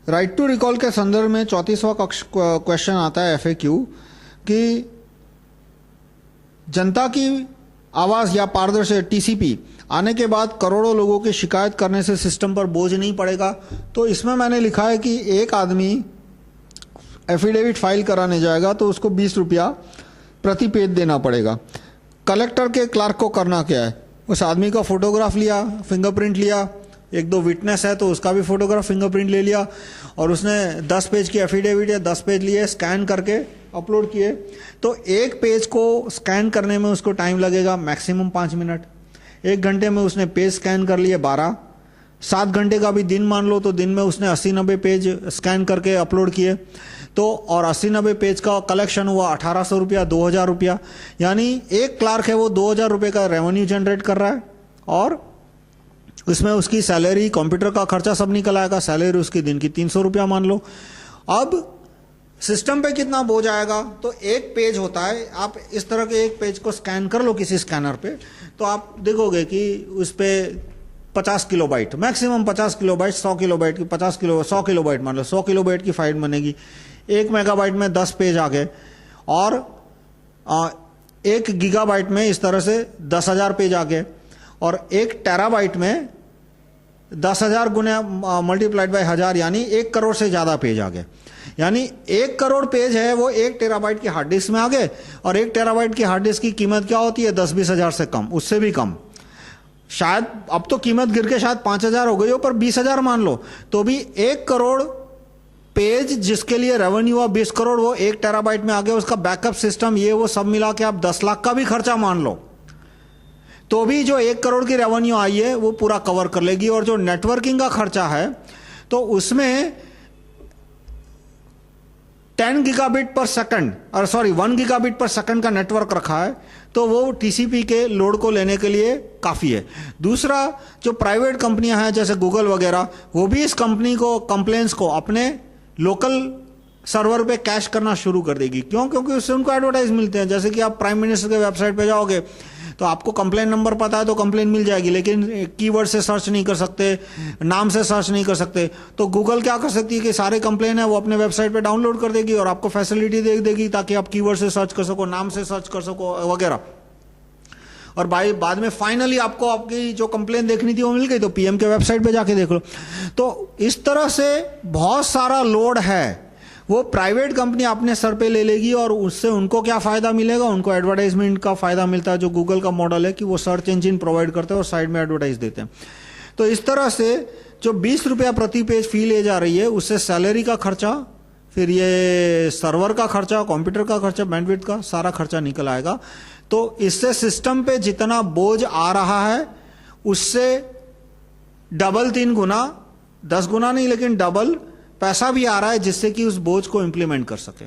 Right to recall के संदर्भ में 34वां क्वेश्चन आता है एफएक्यू कि जनता की आवाज या पारदर्शी टीसीपी आने के बाद करोड़ों लोगों की शिकायत करने से सिस्टम पर बोझ नहीं पड़ेगा। तो इसमें मैंने लिखा है कि एक आदमी एफिडेविट फाइल कराने जाएगा तो उसको 20 रुपया प्रति पेज देना पड़ेगा। कलेक्टर के क्लार्क को करना क्या है, उस आदमी का फोटोग्राफ लिया, फिंगरप्रिंट लिया, एक दो विटनेस है तो उसका भी फोटोग्राफ फिंगरप्रिंट ले लिया और उसने 10 पेज की एफिडेविट या 10 पेज लिए, स्कैन करके अपलोड किए। तो एक पेज को स्कैन करने में उसको टाइम लगेगा मैक्सिमम 5 मिनट। 1 घंटे में उसने पेज स्कैन कर लिए 12। 7 घंटे का भी दिन मान लो तो दिन में उसने 80-90 पेज स्कैन करके अपलोड किए। तो और 80-90 पेज का कलेक्शन हुआ 1800 रुपया, 2000 रुपया, यानी एक क्लार्क है वो 2000 रुपये का रेवेन्यू जनरेट कर रहा है और उसमें उसकी सैलरी, कंप्यूटर का खर्चा सब निकल आएगा। सैलरी उसकी दिन की 300 रुपया मान लो। अब सिस्टम पे कितना बोझ आएगा, तो एक पेज होता है, आप इस तरह के एक पेज को स्कैन कर लो किसी स्कैनर पे तो आप देखोगे कि उस पे 50 किलोबाइट, मैक्सिमम 50 किलोबाइट, 100 किलोबाइट की 100 किलोबाइट मान लो, 100 किलोबाइट की फाइल बनेगी। 1 मेगाबाइट में 10 पेज आ गए और 1 गीगाबाइट में इस तरह से 10,000 पेज आ गए और 1 टेराबाइट में 10,000 गुना मल्टीप्लाइड बाय 1000 यानी 1 करोड़ से ज्यादा पेज आ गए। यानी 1 करोड़ पेज है वो 1 टेराबाइट की हार्ड डिस्क में आ गए और 1 टेराबाइट की हार्ड डिस्क की कीमत क्या होती है, 10-20 हजार से कम, उससे भी कम। शायद अब तो कीमत गिर के शायद 5,000 हो गई हो, पर 20,000 मान लो तो भी 1 करोड़ पेज जिसके लिए रेवेन्यू हुआ 20 करोड़ वो 1 टेराबाइट में आ गया। उसका बैकअप सिस्टम ये वो सब मिला के आप 10 लाख का भी खर्चा मान लो तो भी जो 1 करोड़ की रेवेन्यू आई है वो पूरा कवर कर लेगी। और जो नेटवर्किंग का खर्चा है तो उसमें 10 गीगाबिट पर सेकंड और 1 गीगाबिट पर सेकंड का नेटवर्क रखा है तो वो टीसीपी के लोड को लेने के लिए काफी है। दूसरा, जो प्राइवेट कंपनियां हैं जैसे गूगल वगैरह, वो भी इस कंपनी को, कंप्लेंट्स को अपने लोकल सर्वर पे कैश करना शुरू कर देगी। क्यों? क्योंकि उससे उनको एडवर्टाइज मिलते हैं। जैसे कि आप प्राइम मिनिस्टर के वेबसाइट पे जाओगे तो आपको कंप्लेन नंबर पता है तो कंप्लेन मिल जाएगी, लेकिन कीवर्ड से सर्च नहीं कर सकते, नाम से सर्च नहीं कर सकते। तो गूगल क्या कर सकती है कि सारे कंप्लेन है वो अपने वेबसाइट पे डाउनलोड कर देगी और आपको फैसिलिटी दे देगी ताकि आप कीवर्ड से सर्च कर सको, नाम से सर्च कर सको वगैरह। और बाद में फाइनली आपको आपकी जो कंप्लेन देखनी थी वो मिल गई तो पीएम के वेबसाइट पे जाके देख लो। तो इस तरह से बहुत सारा लोड है वो प्राइवेट कंपनी अपने सर पे ले लेगी और उससे उनको क्या फायदा मिलेगा, उनको एडवर्टाइजमेंट का फायदा मिलता है। जो गूगल का मॉडल है कि वो सर्च इंजन प्रोवाइड करते हैं और साइड में एडवर्टाइज देते हैं। तो इस तरह से जो 20 रुपया प्रति पेज फी ले जा रही है उससे सैलरी का खर्चा, फिर ये सर्वर का खर्चा, कंप्यूटर का खर्चा, बैंडविड्थ का सारा खर्चा निकल आएगा। तो इससे सिस्टम पे जितना बोझ आ रहा है उससे डबल, 3 गुना, 10 गुना नहीं लेकिन डबल पैसा भी आ रहा है जिससे कि उस बोझ को इंप्लीमेंट कर सके।